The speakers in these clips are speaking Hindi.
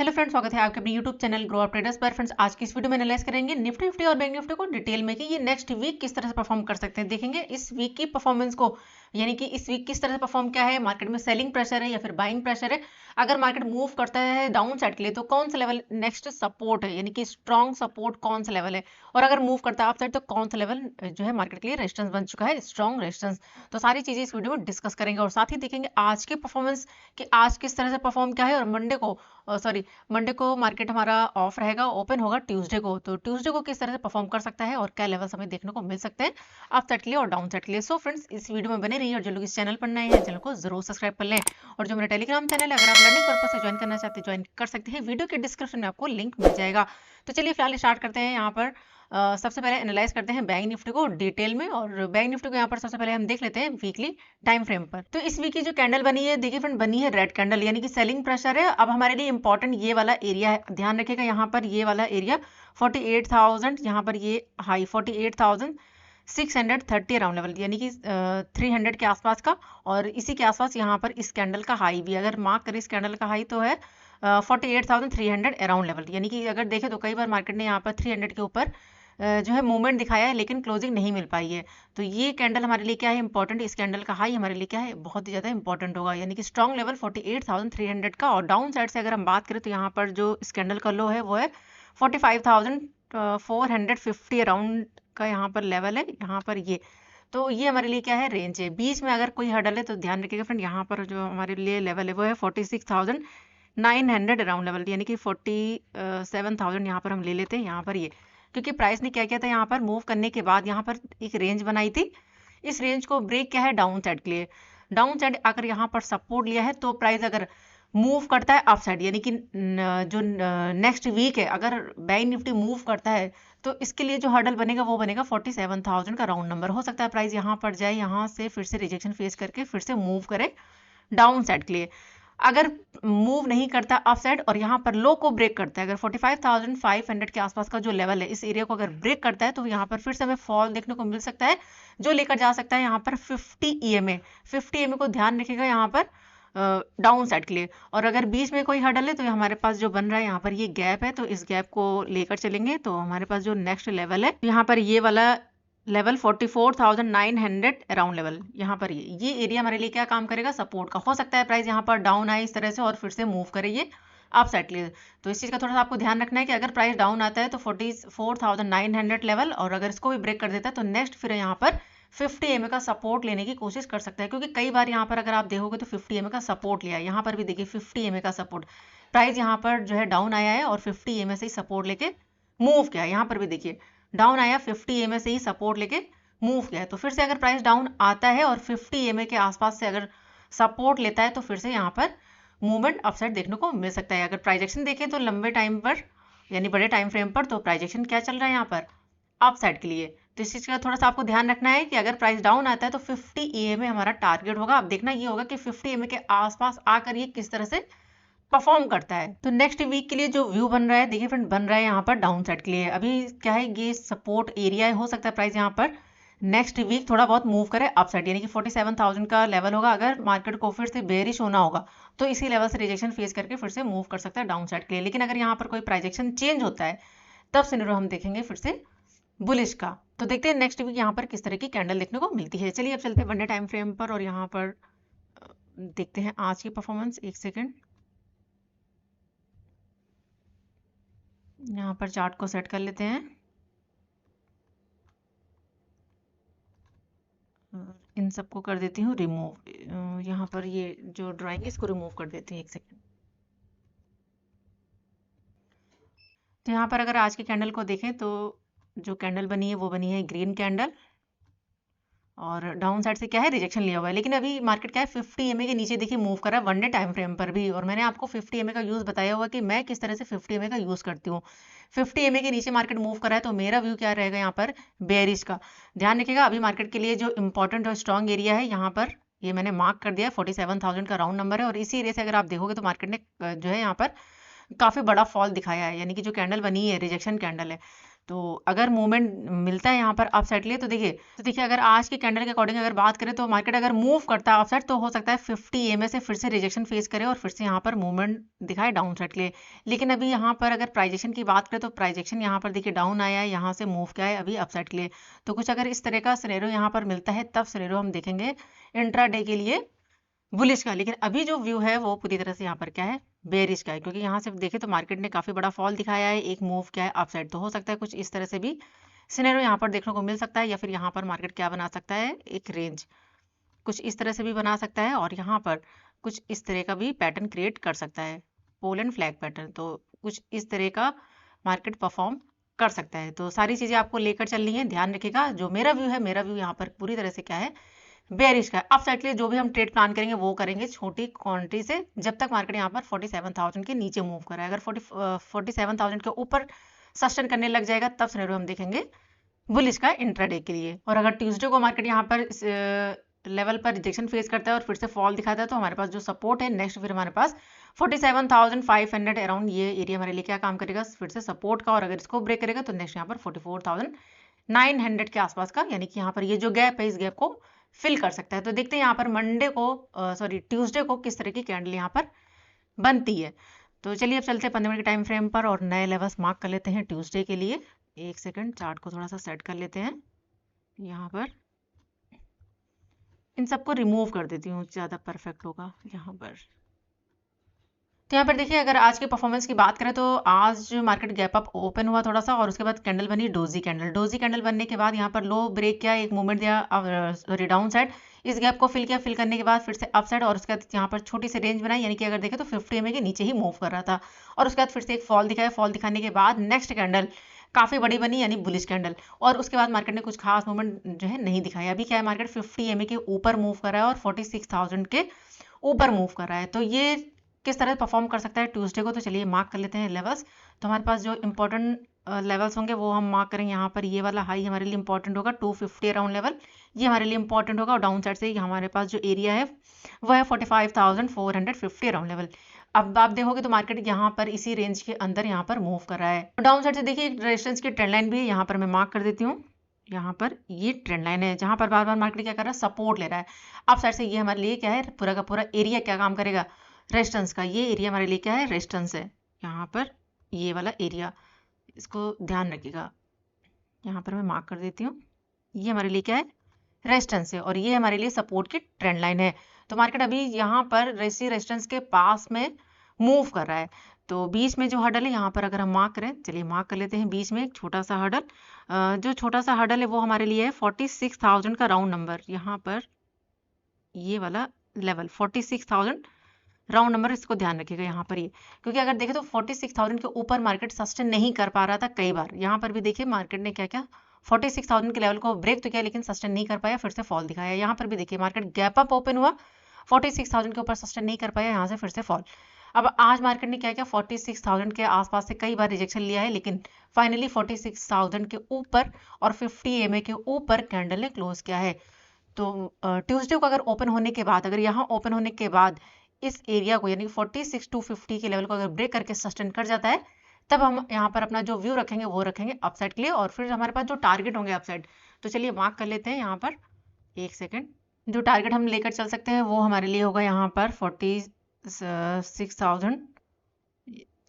हेलो फ्रेंड्स, स्वागत है आपके अपने YouTube channel grow up traders पर। फ्रेंड्स, आज की इस वीडियो में एनालाइज करेंगे निफ्टी और बैंक निफ्टी को डिटेल में कि ये नेक्स्ट वीक किस तरह से परफॉर्म कर सकते हैं। देखेंगे इस वीक की परफॉर्मेंस को, यानी कि इस वीक किस तरह से परफॉर्म क्या है, मार्केट में सेलिंग प्रेशर है या फिर बाइंग प्रेशर है। अगर मार्केट मूव करता है डाउन साइड के लिए तो कौन सा लेवल नेक्स्ट सपोर्ट है, यानी कि स्ट्रॉन्ग सपोर्ट कौन सा लेवल है, और अगर मूव करता है अप साइड तो कौन सा लेवल जो है मार्केट के लिए रेजिस्टेंस बन चुका है, स्ट्रॉन्ग रेजिस्टेंस। तो सारी चीजें इस वीडियो में डिस्कस करेंगे और साथ ही देखेंगे आज की परफॉर्मेंस कि आज किस तरह से परफॉर्म क्या है। और मंडे को मार्केट हमारा ऑफ रहेगा, ओपन होगा ट्यूसडे को, तो ट्यूसडे को किस तरह से परफॉर्म कर सकता है और क्या लेवल्स हमें देखने को मिल सकते हैं अप साइड के लिए और डाउन साइड के लिए। सो फ्रेंड्स, इस वीडियो में बने रहिए और जो लोग इस चैनल पर नए हैं चैनल को जरूर सब्सक्राइब कर लें। और जो मेरा टेलीग्राम चैनल है, अगर आप लर्निंग पर्पस से ज्वाइन करना चाहते हैं ज्वाइन कर सकते हैं, वीडियो के डिस्क्रिप्शन में आपको लिंक मिल जाएगा। तो चलिए फिलहाल स्टार्ट करते हैं। यहाँ पर सबसे पहले एनालाइज करते हैं बैंक निफ्टी को डिटेल में, और बैंक निफ्टी को यहाँ पर सबसे पहले हम देख लेते हैं वीकली टाइम फ्रेम पर। तो इस वीक की जो कैंडल बनी है, देखिए फ्रेंड, बनी है रेड कैंडल, यानी कि सेलिंग प्रेशर है। अब हमारे लिए इंपॉर्टेंट ये वाला एरिया है, ध्यान रखिएगा। यहाँ पर ये वाला एरिया 48,000, यहाँ पर ये हाई 48,630 अराउंड लेवल, यानी कि 300 के आसपास का, और इसी के आसपास यहाँ पर इस कैंडल का हाई भी, अगर मार्क करें इस कैंडल का हाई तो है 48,300 अराउंड लेवल। यानी कि अगर देखें तो कई बार मार्केट ने यहाँ पर 300 के ऊपर जो है मूवमेंट दिखाया है, लेकिन क्लोजिंग नहीं मिल पाई है। तो ये कैंडल हमारे लिए क्या है इंपॉर्टेंट, इस कैंडल का हाई हमारे लिए क्या है बहुत ही ज़्यादा इंपॉर्टेंट होगा, यानी कि स्ट्रॉन्ग लेवल 48,300 का। और डाउन साइड से अगर हम बात करें तो यहाँ पर जो इस कैंडल का लो है वो है 45,450 अराउंड का यहाँ पर लेवल है, यहाँ पर ये। तो ये हमारे लिए क्या है रेंज है। बीच में अगर कोई हडल है तो ध्यान रखिएगा फ्रेंड, यहाँ पर जो हमारे लिए लेवल है वो है 46,900 अराउंड लेवल, यानी कि 47,000 यहाँ पर हम ले लेते हैं। यहाँ पर ये क्योंकि प्राइस ने क्या किया था, यहाँ पर मूव करने के बाद यहाँ पर एक रेंज बनाई थी, इस रेंज को ब्रेक किया है डाउन साइड के लिए। डाउन साइड अगर यहाँ पर सपोर्ट लिया है तो प्राइस अगर मूव करता है अप साइड, यानी कि जो नेक्स्ट वीक है अगर बैंक निफ्टी मूव करता है तो इसके लिए जो हर्डल बनेगा वो बनेगा 47,000 का राउंड नंबर। हो सकता है प्राइस यहाँ पर जाए, यहाँ से फिर से रिजेक्शन फेस करके फिर से मूव करे डाउन साइड के लिए। अगर मूव नहीं करता अप साइड और यहाँ पर लो को ब्रेक करता है, अगर 45,500 के आसपास का जो लेवल है इस एरिया को अगर ब्रेक करता है तो यहाँ पर फिर से हमें फॉल देखने को मिल सकता है, जो लेकर जा सकता है यहाँ पर 50 EMA। 50 EMA को ध्यान रखिएगा यहाँ पर डाउन साइड के लिए। और अगर बीच में कोई हडल है तो हमारे पास जो बन रहा है यहाँ पर ये गैप है, तो इस गैप को लेकर चलेंगे तो हमारे पास जो नेक्स्ट लेवल है यहाँ पर ये वाला लेवल 44,900 अराउंड लेवल, यहाँ पर ये एरिया हमारे लिए क्या काम करेगा सपोर्ट का। हो सकता है प्राइस यहाँ पर डाउन आए इस तरह से और फिर से मूव करे ये अप साइड के लिए। तो इस चीज़ का थोड़ा सा आपको ध्यान रखना है कि अगर प्राइस डाउन आता है तो 44,900 लेवल, और अगर इसको भी ब्रेक कर देता है तो नेक्स्ट फिर यहाँ पर 50 EMA का सपोर्ट लेने की कोशिश कर सकता है, क्योंकि कई बार यहाँ पर अगर आप देखोगे तो 50 EMA का सपोर्ट लिया है। यहाँ पर भी देखिए 50 EMA का सपोर्ट, प्राइस यहाँ पर जो है डाउन आया है और 50 EMA से ही सपोर्ट लेके मूव किया है। यहाँ पर भी देखिए डाउन आया, 50 EMA से ही सपोर्ट लेके मूव किया है। तो फिर से अगर प्राइस डाउन आता है और 50 EMA के आसपास से अगर सपोर्ट लेता है तो फिर से यहाँ पर मूवमेंट अपसाइड देखने को मिल सकता है। अगर प्राइजेक्शन देखें तो लंबे टाइम पर यानी बड़े टाइम फ्रेम पर तो प्राइजेक्शन क्या चल रहा है यहाँ पर अप साइड के लिए। तो इस चीज़ का थोड़ा सा आपको ध्यान रखना है कि अगर प्राइस डाउन आता है तो 50 EMA हमारा टारगेट होगा। अब देखना ये होगा कि 50 EMA के आसपास आकर ये किस तरह से परफॉर्म करता है। तो नेक्स्ट वीक के लिए जो व्यू बन रहा है, देखिए फ्रेंड, बन रहा है यहाँ पर डाउन साइड के लिए। अभी क्या है ये सपोर्ट एरिया है, हो सकता है प्राइस यहाँ पर नेक्स्ट वीक थोड़ा बहुत मूव करे अप साइड, यानी कि 47,000 का लेवल होगा। अगर मार्केट को फिर से बेरिश होना होगा तो इसी लेवल से रिजेक्शन फेस करके फिर से मूव कर सकता है डाउन साइड के लिए। लेकिन अगर यहाँ पर कोई प्राइजेक्शन चेंज होता है तब सिनेरियो हम देखेंगे फिर से बुलिश का। तो देखते हैं नेक्स्ट वीक यहाँ पर किस तरह की कैंडल देखने को मिलती है। चलिए अब चलते हैं वन डे टाइम फ्रेम पर और यहाँ पर देखते हैं आज की परफॉर्मेंस। एक सेकेंड, यहाँ पर चार्ट को सेट कर लेते हैं, इन सबको कर देती हूँ रिमूव। यहाँ पर ये जो ड्राइंग है इसको रिमूव कर देती हूँ। एक सेकेंड। तो यहाँ पर अगर आज की कैंडल को देखें तो जो कैंडल बनी है वो बनी है ग्रीन कैंडल, और डाउन साइड से क्या है रिजेक्शन लिया हुआ है। लेकिन अभी मार्केट क्या है 50 EMA के नीचे देखिए मूव कर रहा है वन डे टाइम फ्रेम पर भी, और मैंने आपको 50 EMA का यूज़ बताया हुआ कि मैं किस तरह से 50 EMA का यूज़ करती हूँ। 50 EMA के नीचे मार्केट मूव कर रहा है तो मेरा व्यू क्या रहेगा यहाँ पर बेरिश का। ध्यान रखिएगा अभी मार्केट के लिए जो इंपॉर्टेंट और स्ट्रॉन्ग एरिया है यहाँ पर ये मैंने मार्क कर दिया है, 47,000 का राउंड नंबर है। और इसी एरिया से अगर आप देखोगे तो मार्केट ने जो है यहाँ पर काफ़ी बड़ा फॉल दिखाया है, यानी कि जो कैंडल बनी है रिजेक्शन कैंडल है। तो अगर मूवमेंट मिलता है यहाँ पर अपसाइड के लिए, तो देखिए अगर आज की कैंडल के अकॉर्डिंग अगर बात करें तो मार्केट अगर मूव करता है अपसाइड तो हो सकता है 50 EMA से फिर से रिजेक्शन फेस करे और फिर से यहाँ पर मूवमेंट दिखाए डाउन साइड के लिए। लेकिन अभी यहाँ पर अगर प्राइजेक्शन की बात करें तो प्राइजेक्शन यहाँ पर देखिए डाउन आया है, यहाँ से मूव किया है अभी अपसाइड के लिए। तो कुछ अगर इस तरह का सिनेरियो यहाँ पर मिलता है तब सिनेरियो हम देखेंगे इंट्राडे के लिए बुलिश का। लेकिन अभी जो व्यू है वो पूरी तरह से यहाँ पर क्या है, बेरिश का है, क्योंकि यहाँ से देखें तो मार्केट ने काफी बड़ा फॉल दिखाया है, एक मूव क्या है अपसाइड। तो हो सकता है कुछ इस तरह से भी सिनेरियो यहाँ पर देखने को मिल सकता है, या फिर यहाँ पर मार्केट क्या बना सकता है, एक रेंज कुछ इस तरह से भी बना सकता है, और यहाँ पर कुछ इस तरह का भी पैटर्न क्रिएट कर सकता है, पोल एंड फ्लैग पैटर्न। तो कुछ इस तरह का मार्केट परफॉर्म कर सकता है। तो सारी चीजें आपको लेकर चलनी है, ध्यान रखिएगा। जो मेरा व्यू है, मेरा व्यू यहाँ पर पूरी तरह से क्या है, बेरिश का है। अपसाइड के लिए जो भी हम ट्रेड प्लान करेंगे वो करेंगे छोटी क्वांटिटी से, जब तक मार्केट यहाँ पर 47,000 के नीचे मूव कर रहा है। अगर 47,000 के ऊपर सस्टेन करने लग जाएगा तब सिनेरियो हम देखेंगे बुलिश का इंट्राडे के लिए। और अगर ट्यूसडे को मार्केट यहाँ पर लेवल पर रिजेक्शन फेस करता है और फिर से फॉल दिखाता है तो हमारे पास जो सपोर्ट है नेक्स्ट फिर हमारे पास 47,500 अराउंड, ये एरिया हमारे लिए क्या काम करेगा, फिर से सपोर्ट का। और अगर इसको ब्रेक करेगा तो नेक्स्ट यहाँ पर 44,900 के आसपास का, यानी कि यहाँ पर ये जो गैप है इस गैप को फिल कर सकता है। तो देखते हैं यहाँ पर ट्यूसडे को किस तरह की कैंडल यहाँ पर बनती है। तो चलिए अब चलते हैं 15 मिनट के टाइम फ्रेम पर और नए लेवल्स मार्क कर लेते हैं ट्यूसडे के लिए। एक सेकंड, चार्ट को थोड़ा सा सेट कर लेते हैं। यहाँ पर इन सबको रिमूव कर देती हूँ, ज़्यादा परफेक्ट होगा यहाँ पर। तो यहाँ पर देखिए अगर आज के परफॉर्मेंस की बात करें तो आज मार्केट गैप अप ओपन हुआ थोड़ा सा, और उसके बाद कैंडल बनी डोजी कैंडल। डोजी कैंडल बनने के बाद यहाँ पर लो ब्रेक किया, एक मूवमेंट दिया सॉरी डाउन साइड, इस गैप को फिल किया, फिल करने के बाद फिर से अप साइड, और उसके बाद यहाँ पर छोटी सी रेंज बनाई, यानी कि अगर देखें तो 50 EMA के नीचे ही मूव कर रहा था। और उसके बाद फिर से एक फॉल दिखाया, फॉल दिखाने के बाद नेक्स्ट कैंडल काफी बड़ी बनी, यानी बुलिश कैंडल। और उसके बाद मार्केट ने कुछ खास मूवमेंट जो है नहीं दिखाया। अभी क्या है, मार्केट 50 EMA के ऊपर मूव कर रहा है और 46,000 के ऊपर मूव कर रहा है। तो ये किस तरह परफॉर्म कर सकता है ट्यूसडे को, तो चलिए मार्क कर लेते हैं लेवल्स। तो हमारे पास जो इंपॉर्टेंट लेवल्स होंगे वो हम मार्क करेंगे। यहाँ पर ये वाला हाई हमारे लिए इंपॉर्टेंट होगा 250 अराउंड लेवल, ये हमारे लिए इंपॉर्टेंट होगा। और डाउन साइड से हमारे पास जो एरिया है वो है 45,450 अराउंड लेवल। अब आप देखोगे तो मार्केट यहाँ पर इसी रेंज के अंदर यहाँ पर मूव कर रहा है। डाउन साइड से देखिए रेजिस्टेंस की ट्रेंड लाइन भी है, यहाँ पर मैं मार्क कर देती हूँ। यहाँ पर ये ट्रेंड लाइन है जहां पर बार बार मार्केट क्या कर रहा है, सपोर्ट ले रहा है। अप साइड से ये हमारे लिए क्या है, पूरा का पूरा एरिया क्या काम करेगा, रेजिस्टेंस का। ये एरिया हमारे लिए क्या है, रेजिस्टेंस है। यहाँ पर ये वाला एरिया, इसको ध्यान रखिएगा। यहाँ पर मैं मार्क कर देती हूँ, ये हमारे लिए क्या है, रेजिस्टेंस है, और ये हमारे लिए सपोर्ट की ट्रेंड लाइन है। तो मार्केट अभी यहाँ पर रेजिस्टेंस के पास में मूव कर रहा है। तो बीच में जो हडल है यहाँ पर अगर हम मार्क करें, चलिए मार्क कर लेते हैं बीच में एक छोटा सा हडल। जो छोटा सा हडल है वो हमारे लिए है 46,000 का राउंड नंबर। यहाँ पर ये वाला लेवल 46,000 राउंड नंबर, इसको ध्यान रखिएगा यहाँ पर ये, क्योंकि अगर देखें तो 46,000 के ऊपर मार्केट सस्टेन नहीं कर पा रहा था कई बार। यहाँ पर भी देखिए मार्केट ने क्या क्या 46,000 के लेवल को ब्रेक तो किया, लेकिन सस्टेन नहीं कर पाया, फिर से फॉल दिखाया। यहाँ पर भी देखिए मार्केट गैप अप ओपन हुआ, 46,000 के ऊपर सस्टेन नहीं कर पाया, यहाँ से फिर से फॉल। अब आज मार्केट ने क्या किया, 46,000 के आसपास से कई बार रिजेक्शन लिया है, लेकिन फाइनली 46,000 के ऊपर और 50 EMA के ऊपर कैंडल ने क्लोज किया है। तो ट्यूसडे को अगर ओपन होने के बाद, अगर यहाँ ओपन होने के बाद इस एरिया को यानी 46 to 50 के लेवल को अगर ब्रेक करके सस्टेन कर जाता है, तब हम यहाँ पर अपना जो व्यू रखेंगे वो रखेंगे अपसाइड के लिए, और फिर हमारे पास जो टारगेट होंगे अपसाइड। तो चलिए मार्क कर लेते हैं यहाँ पर, एक सेकेंड। जो टारगेट हम लेकर चल सकते हैं वो हमारे लिए होगा यहाँ पर 46,000।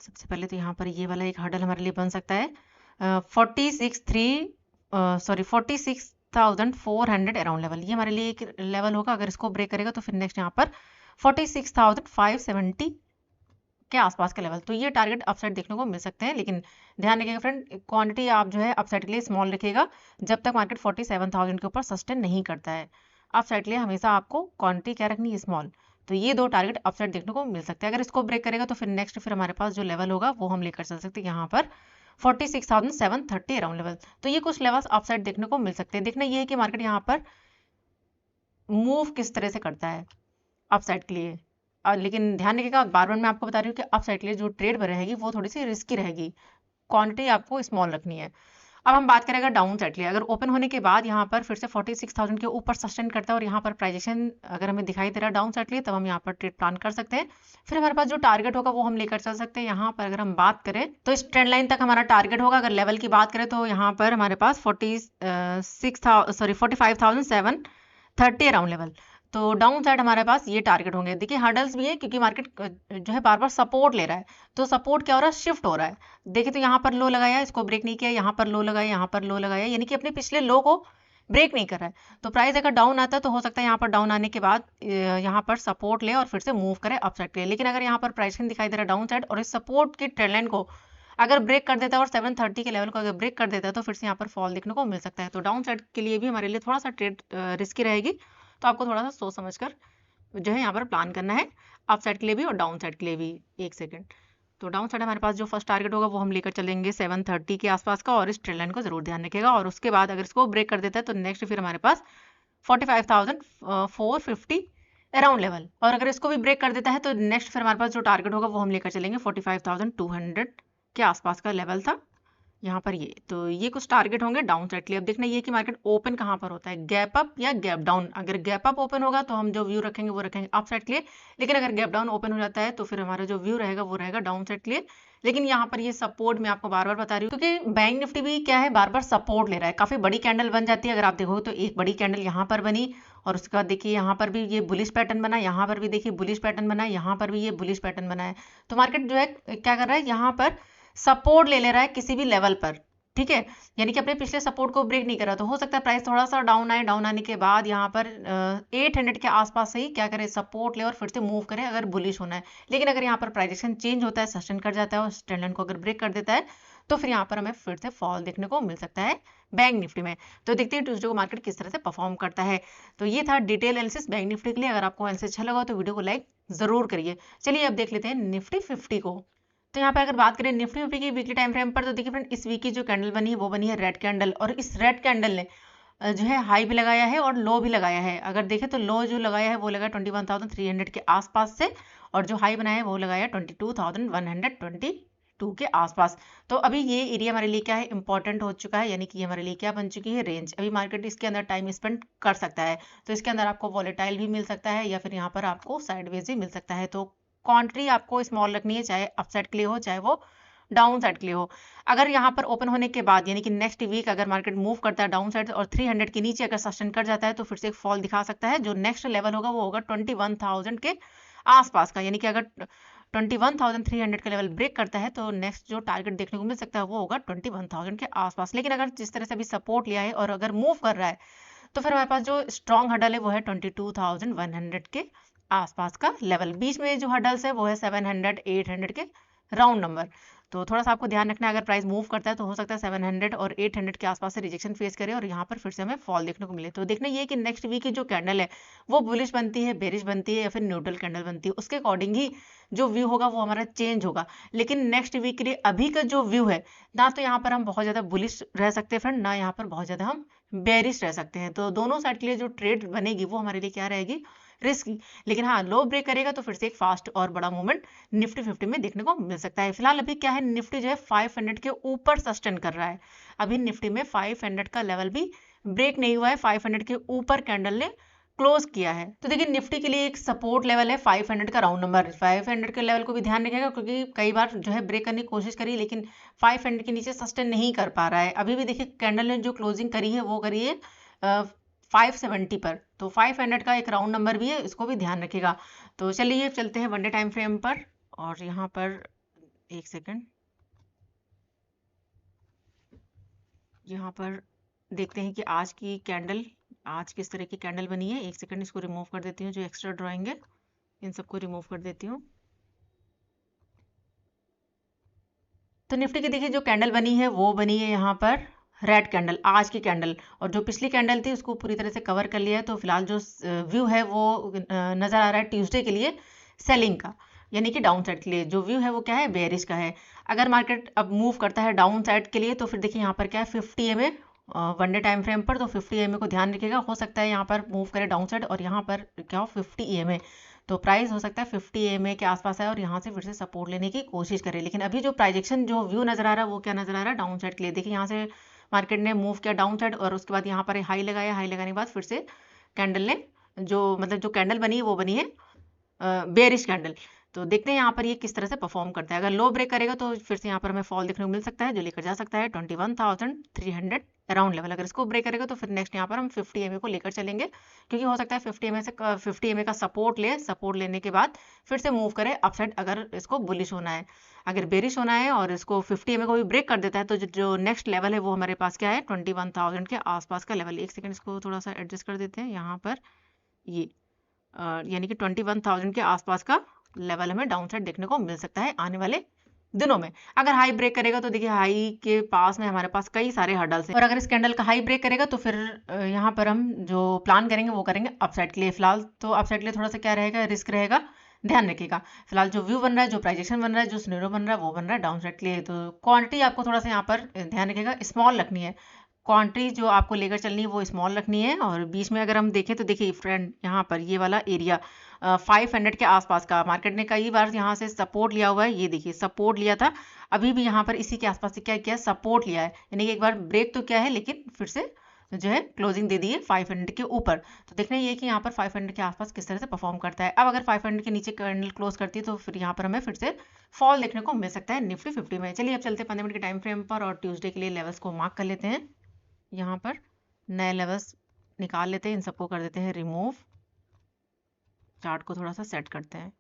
सबसे पहले तो यहाँ पर ये वाला एक हर्डल हमारे लिए बन सकता है 46,400 अराउंड लेवल, ये हमारे लिए एक लेवल होगा। अगर इसको ब्रेक करेगा तो फिर नेक्स्ट यहाँ पर 46,570 के आसपास का लेवल। तो ये टारगेट अपसाइड देखने को मिल सकते हैं, लेकिन ध्यान रखिएगा फ्रेंड, क्वांटिटी आप जो है अपसाइड के लिए स्मॉल रखिएगा जब तक मार्केट 47,000 के ऊपर सस्टेन नहीं करता है। अपसाइड के लिए हमेशा आपको क्वांटिटी क्या रखनी है, स्मॉल। तो ये दो टारगेट अपसाइड देखने को मिल सकते हैं। अगर इसको ब्रेक करेगा तो फिर नेक्स्ट फिर हमारे पास जो लेवल होगा वो हम लेकर चल सकते हैं यहाँ पर 46,730 अराउंड लेवल। तो ये कुछ लेवल्स अपसाइड देखने को मिल सकते हैं। देखना ये है कि मार्केट यहाँ पर मूव किस तरह से करता है अपसाइड के लिए। लेकिन ध्यान रखिएगा, बार बार मैं आपको बता रही हूँ कि अपसाइड के लिए जो ट्रेड रहेगी वो थोड़ी सी रिस्की रहेगी, क्वांटिटी आपको स्मॉल रखनी है। अब हम बात करेंगे डाउन साइड के लिए। अगर ओपन होने के बाद यहाँ पर फिर से 46,000 के ऊपर सस्टेन करता है और यहाँ पर प्राइजेशन अगर हमें दिखाई दे रहा है डाउन साइड के लिए, तब हम यहाँ पर ट्रेड प्लान कर सकते हैं। फिर हमारे पास जो टारगेट होगा वो हम लेकर चल सकते हैं। यहाँ पर अगर हम बात करें तो इस ट्रेंड लाइन तक हमारा टारगेट होगा। अगर लेवल की बात करें तो यहाँ पर हमारे पास 45,730 अराउंड लेवल। तो डाउन साइड हमारे पास ये टारगेट होंगे। देखिए हर्डल्स भी है क्योंकि मार्केट जो है बार बार सपोर्ट ले रहा है, तो सपोर्ट क्या हो रहा है, शिफ्ट हो रहा है। देखिए तो यहाँ पर लो लगाया, इसको ब्रेक नहीं किया, यहाँ पर लो लगाया, यहाँ पर लो लगाया, यानी कि अपने पिछले लो को ब्रेक नहीं कर रहा है। तो प्राइस अगर डाउन आता है तो हो सकता है यहाँ पर डाउन आने के बाद यहाँ पर सपोर्ट ले और फिर से मूव करे अप साइड के लिए। लेकिन अगर यहाँ पर प्राइसिंग दिखाई दे रहा है डाउन साइड और इस सपोर्ट की ट्रेंड लाइन को अगर ब्रेक कर देता है और 730 के लेवल को अगर ब्रेक कर देता है तो फिर से यहाँ पर फॉल देखने को मिल सकता है। तो डाउन साइड के लिए भी हमारे लिए थोड़ा सा ट्रेड रिस्की रहेगी। तो आपको थोड़ा सा सोच समझ कर जो है यहाँ पर प्लान करना है, अप साइड के लिए भी और डाउन साइड के लिए भी। एक सेकंड। तो डाउन साइड हमारे पास जो फर्स्ट टारगेट होगा वो हम लेकर चलेंगे 730 के आसपास का, और इस ट्रेंड लाइन को जरूर ध्यान रखिएगा। और उसके बाद अगर इसको ब्रेक कर देता है तो नेक्स्ट फिर हमारे पास 45,450 अराउंड लेवल, और अगर इसको भी ब्रेक कर देता है तो नेक्स्ट फिर हमारे पास जो टारगेट होगा वो हम लेकर चलेंगे 45,200 के आसपास का लेवल था यहाँ पर ये। तो ये कुछ टारगेट होंगे डाउन साइड के लिए। अब देखना ये कि मार्केट ओपन कहाँ पर होता है, गैप अप या गैप डाउन। अगर गैप अप ओपन होगा तो हम जो व्यू रखेंगे वो रखेंगे अप साइड के लिए, लेकिन अगर गैप डाउन ओपन हो जाता है तो फिर हमारा जो व्यू रहेगा वो रहेगा डाउन साइड के लिए। लेकिन यहाँ पर ये सपोर्ट मैं आपको बार बार बता रही हूँ क्योंकि बैंक निफ्टी भी क्या है, बार बार सपोर्ट ले रहा है। काफी बड़ी कैंडल बन जाती है। अगर आप देखो तो एक बड़ी कैंडल यहाँ पर बनी और उसके बाद देखिए यहाँ पर भी ये बुलिश पैटर्न बना, यहाँ पर भी देखिए बुलिश पैटर्न बना, यहाँ पर भी ये बुलिश पैटर्न बना है। तो मार्केट जो है क्या कर रहा है, यहाँ पर सपोर्ट ले रहा है किसी भी लेवल पर, ठीक है, यानी कि अपने पिछले सपोर्ट को ब्रेक नहीं करा। तो हो सकता है प्राइस थोड़ा सा डाउन आए, डाउन आने के बाद यहाँ पर 800 के आसपास से ही क्या करे, सपोर्ट ले और फिर से मूव करे अगर बुलिश होना है। लेकिन अगर यहाँ पर प्राइजेशन चेंज होता है, सस्टेन कर जाता है और ट्रेंड लाइन को अगर ब्रेक कर देता है तो फिर यहाँ पर हमें फिर से फॉल देखने को मिल सकता है बैंक निफ्टी में। तो देखते हैं ट्यूसडे को मार्केट किस तरह से परफॉर्म करता है। तो ये था डिटेल एनालिसिस बैंक निफ्टी के लिए। अगर आपको एनालिसिस अच्छा लगा तो वीडियो को लाइक जरूर करिए। चलिए अब देख लेते हैं निफ्टी 50 को। तो यहाँ पे अगर बात करें निफ्टी फिफ्टी की वीकली टाइम फ्रेम पर, तो देखिए फ्रेंड इस वीक की जो कैंडल बनी है वो बनी है रेड कैंडल, और इस रेड कैंडल ने जो है हाई भी लगाया है और लो भी लगाया है। अगर देखें तो लो जो लगाया है वो लगा 21,300 के आसपास से, और जो हाई बनाया है वो लगाया 22,122 के आसपास। तो अभी ये एरिया हमारे लिए क्या है, इंपॉर्टेंट हो चुका है, यानी कि ये हमारे लिए क्या बन चुकी है, रेंज। अभी मार्केट इसके अंदर टाइम स्पेंड कर सकता है। तो इसके अंदर आपको वॉलेटाइल भी मिल सकता है या फिर यहाँ पर आपको साइडवेज भी मिल सकता है। तो क्वांटिटी आपको स्मॉल रखनी है, चाहे अपसाइड के लिए हो चाहे वो डाउन साइड के लिए हो। अगर यहाँ पर ओपन होने के बाद यानी कि नेक्स्ट वीक अगर मार्केट मूव करता है डाउन साइड और 300 के नीचे अगर सस्टेन कर जाता है तो फिर से एक फॉल दिखा सकता है। जो नेक्स्ट लेवल होगा वो होगा 21,000 के आसपास का, यानी कि अगर 21,300 का लेवल ब्रेक करता है तो नेक्स्ट जो टारगेट देखने को मिल सकता है वो होगा 21,000 के आसपास। लेकिन अगर जिस तरह से अभी सपोर्ट लिया है और अगर मूव कर रहा है तो फिर हमारे पास जो स्ट्रॉन्ग हडल है वो है 22,100 के आसपास का लेवल। बीच में जो हडल्स है वो है 700 800 के राउंड नंबर। तो थोड़ा सा आपको ध्यान रखना है, अगर प्राइस मूव करता है तो हो सकता है 700 और 800 के आसपास से रिजेक्शन फेस करे और यहाँ पर फिर से हमें फॉल देखने को मिले। तो देखना ये कि नेक्स्ट वीक की जो कैंडल है वो बुलिश बनती है, बेरिश बनती है या फिर न्यूट्रल कैंडल बनती है, उसके अकॉर्डिंग ही जो व्यू होगा वो हमारा चेंज होगा। लेकिन नेक्स्ट वीक के लिए अभी का जो व्यू है, ना तो यहाँ पर हम बहुत ज्यादा बुलिश रह सकते हैं फ्रेंड, ना यहाँ पर बहुत ज्यादा हम बेरिश रह सकते हैं। तो दोनों साइड के लिए जो ट्रेड बनेगी वो हमारे लिए क्या रहेगी, रिस्की। लेकिन हाँ, लो ब्रेक करेगा तो फिर से एक फास्ट और बड़ा मूवमेंट निफ्टी 50 में देखने को मिल सकता है। फिलहाल अभी क्या है, निफ्टी जो है 500 के ऊपर सस्टेन कर रहा है। अभी निफ्टी में 500 का लेवल भी ब्रेक नहीं हुआ है, 500 के ऊपर कैंडल ने क्लोज किया है। तो देखिए निफ्टी के लिए एक सपोर्ट लेवल है 500 का राउंड नंबर। 500 के लेवल को भी ध्यान रखिएगा क्योंकि कई बार जो है ब्रेक करने की कोशिश करी लेकिन 500 के नीचे सस्टेन नहीं कर पा रहा है। अभी भी देखिए कैंडल ने जो क्लोजिंग करी है वो करी है 570 पर। तो 500 का एक राउंड नंबर भी है, इसको भी ध्यान रखिएगा। तो चलिए चलते हैं वनडे टाइम फ्रेम पर, और यहाँ पर एक सेकंड, यहाँ पर देखते हैं कि आज की कैंडल, आज किस तरह की कैंडल बनी है। एक सेकंड, इसको रिमूव कर देती हूँ, जो एक्स्ट्रा ड्राइंग है इन सबको रिमूव कर देती हूँ। तो निफ्टी की देखिए जो कैंडल बनी है वो बनी है यहाँ पर रेड कैंडल, आज की कैंडल, और जो पिछली कैंडल थी उसको पूरी तरह से कवर कर लिया है। तो फिलहाल जो व्यू है वो नजर आ रहा है ट्यूसडे के लिए सेलिंग का, यानी कि डाउन साइड के लिए जो व्यू है वो क्या है, बेयरिश का है। अगर मार्केट अब मूव करता है डाउन साइड के लिए तो फिर देखिए यहाँ पर क्या है 50 EMA वनडे टाइम फ्रेम पर। तो 50 EMA को ध्यान रखिएगा, हो सकता है यहाँ पर मूव करे डाउन साइड और यहाँ पर क्या हो 50 EMA। तो प्राइस हो सकता है 50 EMA के आसपास है और यहाँ से फिर से सपोर्ट लेने की कोशिश करे। लेकिन अभी जो प्राइजेक्शन जो व्यू नजर आ रहा है वो क्या नजर आ रहा है, डाउन साइड के लिए। देखिए यहाँ से मार्केट ने मूव किया डाउन साइड और उसके बाद यहाँ पर हाई लगाया, हाई लगाने के बाद फिर से कैंडल ने जो कैंडल बनी है वो बनी है बेयरिश कैंडल। तो देखते हैं यहाँ पर ये किस तरह से परफॉर्म करता है। अगर लो ब्रेक करेगा तो फिर से यहाँ पर हमें फॉल देखने को मिल सकता है, जो लेकर जा सकता है 21,300 अराउंड लेवल। अगर इसको ब्रेक करेगा तो फिर नेक्स्ट यहाँ पर हम 50 MA को लेकर चलेंगे, क्योंकि हो सकता है 50 MA का सपोर्ट लेने के बाद फिर से मूव करे अपसाइड अगर इसको बुलिश होना है। अगर बेरिश होना है और इसको 50 MA को भी ब्रेक कर देता है तो जो नेक्स्ट लेवल है वो हमारे पास क्या है 21,000 के आसपास का लेवल। एक सेकेंड इसको थोड़ा सा एडजस्ट कर देते हैं। यहाँ पर ये यानी कि 21,000 के आसपास का लेवल हमें डाउन साइड देखने को मिल सकता है आने वाले दिनों में। अगर हाई ब्रेक करेगा तो देखिए हाई के पास में हमारे पास कई सारे हर्डल्स हैं, और अगर इस कैंडल का हाई ब्रेक करेगा तो फिर यहाँ पर हम जो प्लान करेंगे वो करेंगे अपसाइड के लिए। फिलहाल तो अपसाइड के लिए थोड़ा सा क्या रहेगा, रिस्क रहेगा, ध्यान रखिएगा। फिलहाल जो व्यू बन रहा है, जो प्राइजेक्शन बन रहा है, जो सिनेरियो बन रहा है वो बन रहा है डाउन साइड के लिए। तो क्वांटिटी आपको थोड़ा सा यहाँ पर ध्यान रखिएगा, स्मॉल रखनी है। क्वांटिटी जो आपको लेकर चलनी है वो स्मॉल रखनी है। और बीच में अगर हम देखें तो देखिए फ्रेंड, यहाँ पर ये वाला एरिया 500 के आसपास का मार्केट ने कई बार यहाँ से सपोर्ट लिया हुआ है। ये देखिए सपोर्ट लिया था, अभी भी यहाँ पर इसी के आसपास से क्या किया, सपोर्ट लिया है। यानी कि एक बार ब्रेक तो क्या है, लेकिन फिर से जो है क्लोजिंग दे दी है 500 के ऊपर। तो देखना ये कि यहाँ पर 500 के आसपास किस तरह से परफॉर्म करता है। अब अगर 500 के नीचे कैंडल क्लोज करती है तो फिर यहाँ पर हमें फिर से फॉल देखने को मिल सकता है निफ्टी 50 में। चलिए अब चलते हैं 15 मिनट के टाइम फ्रेम पर और ट्यूसडे के लिए लेवल्स को मार्क कर लेते हैं। यहाँ पर नए लेवल्स निकाल लेते हैं, इन सबको कर देते हैं रिमूव, चार्ट को थोड़ा सा सेट करते हैं।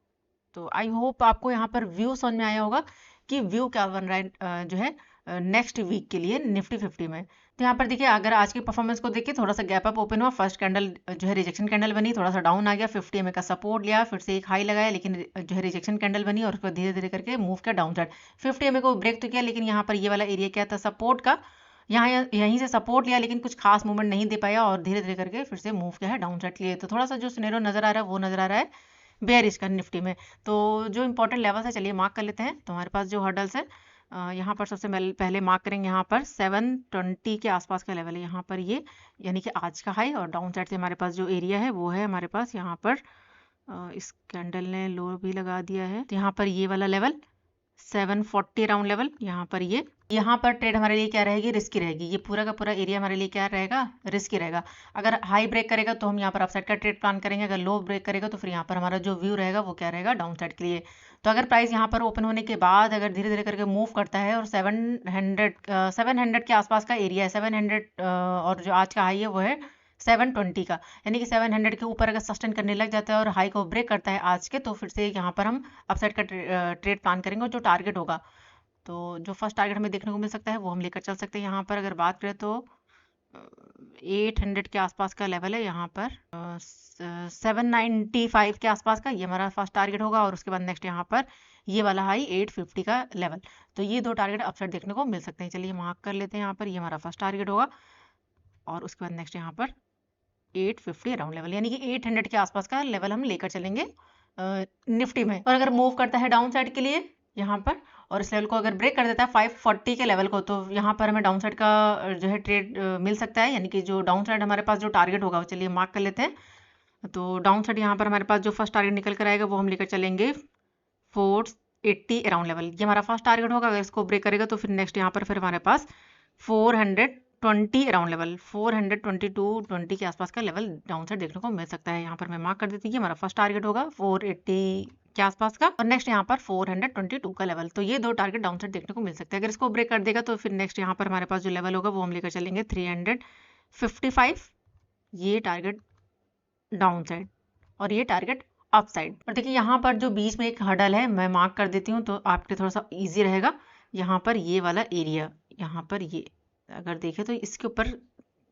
तो आई होप आपको यहाँ पर व्यू समझ में आया होगा कि व्यू क्या बन रहा है जो है नेक्स्ट वीक के लिए निफ्टी 50 में। तो यहाँ पर देखिए अगर आज की परफॉर्मेंस को देखिए, थोड़ा सा गैप अप ओपन हुआ, फर्स्ट कैंडल जो है रिजेक्शन कैंडल बनी, थोड़ा सा डाउन आ गया, 50 MA का सपोर्ट लिया, फिर से एक हाई लगाया, लेकिन जो है रिजेक्शन कैंडल बनी और उसको धीरे धीरे करके मूव किया डाउन साइड। 50 MA को ब्रेक तो किया, लेकिन यहाँ पर ये वाला एरिया क्या था सपोर्ट का, यहीं से सपोर्ट लिया, लेकिन कुछ खास मूवमेंट नहीं दे पाया और धीरे धीरे करके फिर से मूव किया है डाउन साइड के लिए। तो थोड़ा सा जो सिनेरियो नजर आ रहा है वो नजर आ रहा है बेयरिश का निफ्टी में। तो जो इंपॉर्टेंट लेवल्स है चलिए मार्क कर लेते हैं। तो हमारे पास जो हर्डल्स है यहाँ पर सबसे पहले मार्क करेंगे, यहाँ पर 720 के आसपास का लेवल है यहाँ पर, ये यानी कि आज का हाई। और डाउन साइड से हमारे पास जो एरिया है वो है हमारे पास यहाँ पर इस कैंडल ने लो भी लगा दिया है, तो यहाँ पर ये वाला लेवल 740 राउंड लेवल। यहाँ पर यहाँ पर ट्रेड हमारे लिए क्या रहेगी, रिस्की रहेगी। ये पूरा का पूरा एरिया हमारे लिए क्या रहेगा, रिस्की रहेगा। अगर हाई ब्रेक करेगा तो हम यहाँ पर अपसाइड का ट्रेड प्लान करेंगे, अगर लो ब्रेक करेगा तो फिर यहाँ पर हमारा जो व्यू रहेगा वो क्या रहेगा, डाउन साइड के लिए। तो अगर प्राइस यहाँ पर ओपन होने के बाद अगर धीरे धीरे करके मूव करता है और 700 के आसपास का एरिया है 700 और जो आज का हाई है वो है 720 का, यानी कि 700 के ऊपर अगर सस्टेन करने लग जाता है और हाई को ब्रेक करता है आज के, तो फिर से यहाँ पर हम अपसाइड का ट्रेड प्लान करेंगे। और जो टारगेट होगा, तो जो फर्स्ट टारगेट हमें देखने को मिल सकता है वो हम लेकर चल सकते हैं। यहाँ पर अगर बात करें तो 800 के आसपास का लेवल है, यहाँ पर 795 के आसपास का ये हमारा फर्स्ट टारगेट होगा। और उसके बाद नेक्स्ट यहाँ पर ये वाला हाई 850 का लेवल। तो ये दो टारगेट अपसाइड देखने को मिल सकते हैं। चलिए मार्क कर लेते हैं, यहाँ पर ये हमारा फर्स्ट टारगेट होगा और उसके बाद नेक्स्ट यहाँ पर 850 अराउंड लेवल, यानी कि 800 के आसपास का लेवल हम लेकर चलेंगे निफ्टी में। और अगर मूव करता है डाउन साइड के लिए यहाँ पर और इस लेवल को अगर ब्रेक कर देता है 540 के लेवल को, तो यहाँ पर हमें डाउन साइड का जो है ट्रेड मिल सकता है, यानी कि जो डाउन साइड हमारे पास जो टारगेट होगा, चलिए मार्क कर लेते हैं। तो डाउन साइड यहाँ पर हमारे पास जो फर्स्ट टारगेट निकल कर आएगा वो हम लेकर चलेंगे 480 अराउंड लेवल, ये हमारा फर्स्ट टारगेट होगा। अगर इसको ब्रेक करेगा तो फिर नेक्स्ट यहाँ पर फिर हमारे पास 420 अराउंड लेवल, 422.20 के आसपास का लेवल डाउन साइड देखने को मिल सकता है। यहाँ पर मैं मार्क कर देती हूँ, हमारा फर्स्ट टारगेट होगा 480 के आसपास का और नेक्स्ट यहाँ पर 422 का लेवल। तो ये दो टारगेट डाउन साइड देखने को मिल सकते हैं। अगर इसको ब्रेक कर देगा तो फिर नेक्स्ट यहाँ पर हमारे पास जो लेवल होगा वो हम लेकर चलेंगे 355, ये टारगेट डाउन साइड और ये टारगेट अप साइड। और देखिए यहाँ पर जो बीच में एक हर्डल है मैं मार्क कर देती हूँ तो आपके थोड़ा सा ईजी रहेगा। यहाँ पर ये वाला एरिया, यहाँ पर ये अगर देखें तो इसके ऊपर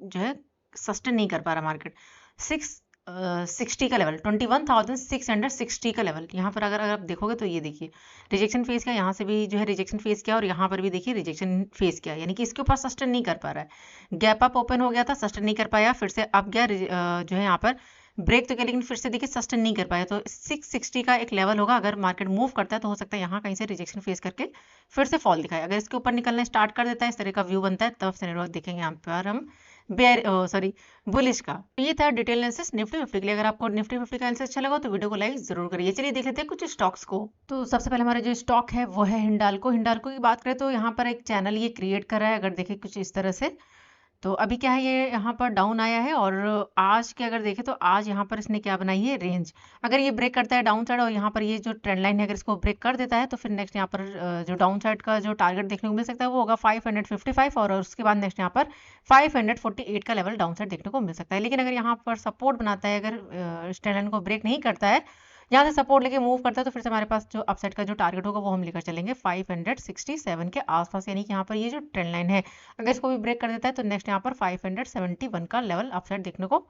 जो है सस्टेन नहीं कर पा रहा मार्केट, 660 का लेवल, 21,660 का लेवल। यहाँ पर अगर आप देखोगे तो ये देखिए रिजेक्शन फेस का, यहाँ से भी जो है रिजेक्शन फेस किया और यहाँ पर भी देखिए रिजेक्शन फेस किया, यानी कि इसके ऊपर सस्टेन नहीं कर पा रहा है। गैप अप ओपन हो गया था, सस्टेन नहीं कर पाया, फिर से अब गया जो है यहाँ पर ब्रेक तो किया, लेकिन फिर से देखिए सस्टेन नहीं कर पाया। तो 660 का एक लेवल होगा, अगर मार्केट मूव करता है तो हो सकता है यहाँ कहीं से रिजेक्शन फेस करके फिर से फॉल दिखाए। अगर इसके ऊपर निकलने स्टार्ट कर देता है, इस तरह का व्यू बनता है, तब सिनेरियो देखेंगे यहाँ पर हम बुलिश का। तो ये था डिटेल एनालिसिस निफ्टी 50 के लिए। अगर आपको निफ्टी 50 का एनालिसिस अच्छा लगा तो वीडियो को लाइक जरूर करिए। चलिए देख लेते हैं कुछ स्टॉक्स को। तो सबसे पहले हमारे जो स्टॉक है वो है हिंडाल्को। हिंडाल्को की बात करें तो यहाँ पर एक चैनल ये क्रिएट कर रहा है, अगर देखें कुछ इस तरह से। तो अभी क्या है, ये यहाँ पर डाउन आया है और आज के अगर देखें तो आज यहाँ पर इसने क्या बनाई है, रेंज। अगर ये ब्रेक करता है डाउन साइड और यहाँ पर ये जो ट्रेंड लाइन है अगर इसको ब्रेक कर देता है तो फिर नेक्स्ट यहाँ पर जो डाउन साइड का जो टारगेट देखने को मिल सकता है वो होगा 555 और उसके बाद नेक्स्ट यहाँ पर 548 का लेवल डाउन साइड देखने को मिल सकता है। लेकिन अगर यहाँ पर सपोर्ट बनाता है, अगर इस ट्रेंड लाइन को ब्रेक नहीं करता है, यहाँ से सपोर्ट लेके मूव करता है, तो फिर से हमारे पास जो अपसाइड का जो टारगेट होगा वो हम लेकर चलेंगे 567 के आसपास। यानी कि यहाँ पर ये जो ट्रेंड लाइन है अगर इसको भी ब्रेक कर देता है तो नेक्स्ट यहाँ पर 571 का लेवल अपसाइड देखने को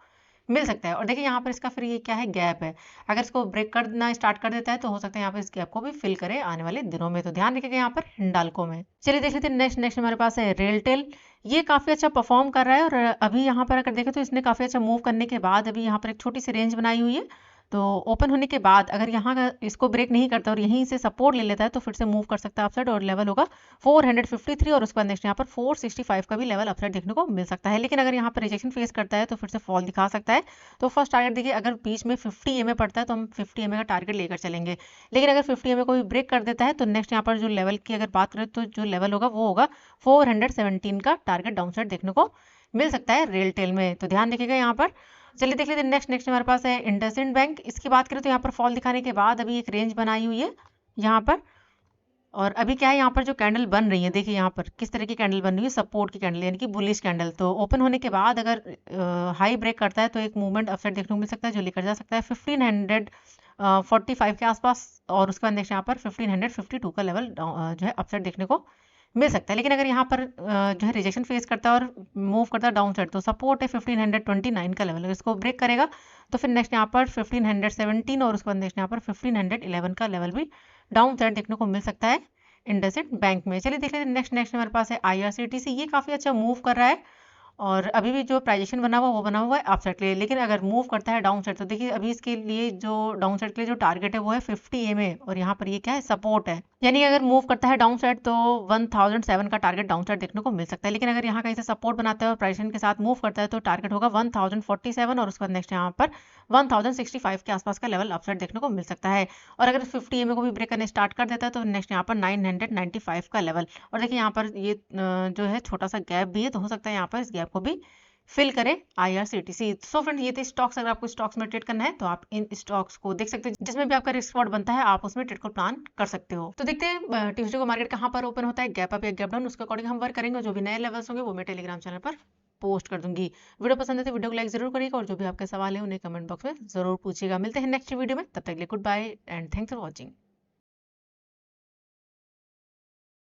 मिल सकता है। और देखिए यहाँ पर इसका फिर ये क्या है, गैप है। अगर इसको ब्रेक करना स्टार्ट कर देता है तो हो सकता है यहाँ पर इस गैप को भी फिल करे आने वाले दिनों में। तो ध्यान रखिएगा यहाँ पर हिंडाल्को में। चलिए देख लेते हैं नेक्स्ट हमारे पास है रेलटेल। ये काफी अच्छा परफॉर्म कर रहा है और अभी यहाँ पर अगर देखें तो इसने काफी अच्छा मूव करने के बाद अभी यहाँ पर एक छोटी सी रेंज बनाई हुई है। तो ओपन होने के बाद अगर यहाँ का इसको ब्रेक नहीं करता और यहीं से सपोर्ट ले लेता है तो फिर से मूव कर सकता है अपसाइड और लेवल होगा 453 और उसके बाद नेक्स्ट यहाँ पर 465 का भी लेवल अपसाइड देखने को मिल सकता है। लेकिन अगर यहाँ पर रिजेक्शन फेस करता है तो फिर से फॉल दिखा सकता है। तो फर्स्ट टारगेट देखिए, अगर बीच में 50 EMA पड़ता है तो हम 50 EMA का टारगेट लेकर चलेंगे। लेकिन अगर 50 EMA को भी ब्रेक कर देता है तो नेक्स्ट यहाँ पर जो लेवल की अगर बात करें तो जो लेवल होगा वो होगा 417 का टारगेट डाउन साइड देखने को मिल सकता है रेलटेल में। तो ध्यान रखिएगा यहाँ पर। चलिए देख लेते हैं नेक्स्ट हमारे पास है इंडसइंड बैंक। इसकी बात करें तो यहाँ पर फॉल दिखाने के बाद अभी एक रेंज बनाई हुई है यहाँ पर। और अभी क्या है, यहाँ पर जो कैंडल बन रही है देखिए यहाँ पर किस तरह की कैंडल बन रही है, सपोर्ट की कैंडल यानी कि बुलिश कैंडल। तो ओपन होने के बाद अगर हाई ब्रेक करता है तो एक मूवमेंट अपसाइड देखने को मिल सकता है जो लेकर जा सकता है 1545 के आसपास और उसके बाद नेक्स्ट यहाँ पर 1552 का लेवल जो है अपसाइड देखने को मिल सकता है। लेकिन अगर यहाँ पर जो है रिजेक्शन फेस करता है और मूव करता है डाउन साइड तो सपोर्ट है 1529 का लेवल। अगर इसको ब्रेक करेगा तो फिर नेक्स्ट यहाँ पर 1517 और उसके बाद नेक्स्ट यहाँ पर 1511 का लेवल भी डाउन साइड देखने को मिल सकता है इंडसइंड बैंक में। चलिए देख लेते हैं नेक्स्ट हमारे पास है IRCTC। ये काफ़ी अच्छा मूव कर रहा है और अभी भी जो प्राइजेशन बना हुआ है अपसाइड के लिए। लेकिन अगर मूव करता है डाउन साइड तो देखिए अभी इसके लिए जो डाउन साइड के लिए जो टारगेट है वो है 50 EMA और यहाँ पर ये क्या है, सपोर्ट है। यानी अगर मूव करता है डाउन साइड तो 1007 का टारगेट डाउन साइड देखने को मिल सकता है। लेकिन अगर यहाँ कहीं से सपोर्ट बनाता है और प्राइजेशन के साथ मूव करता है तो टारगेट होगा 1047 और उसके बाद नेक्स्ट यहाँ पर 1065 के आसपास का लेवल अपसाइड देखने को मिल सकता है। और अगर 50 EMA को भी ब्रेक करने स्टार्ट कर देता है तो नेक्स्ट यहाँ पर 995 का लेवल। और देखिए यहाँ पर ये जो है छोटा सा गैप भी है तो हो सकता है यहाँ पर इस गैप को भी फिल करें IRCTC। सो फ्रेंड ये थे स्टॉक्स। अगर आपको स्टॉक्स में ट्रेड करना है तो आप इन स्टॉक्स को देख सकते हो, जिसमें भी आपका रिस्क रॉट बनता है आप उसमें ट्रेड को प्लान कर सकते हो। तो देखते हैं ट्यूसडे को मार्केट कहाँ पर ओपन होता है, गैप अप या गैप डाउन, उसके अकॉर्डिंग हम वर्क करेंगे। जो भी नए लेवल्स होंगे वो मैं टेलीग्राम चैनल पर पोस्ट कर दूंगी। वीडियो पसंद है तो वीडियो को लाइक जरूर करिएगा और जो भी आपके सवाल है उन्हें कमेंट बॉक्स में जरूर पूछिएगा। मिलते हैं नेक्स्ट वीडियो में, तब तक के लिए goodbye and thanks for watching.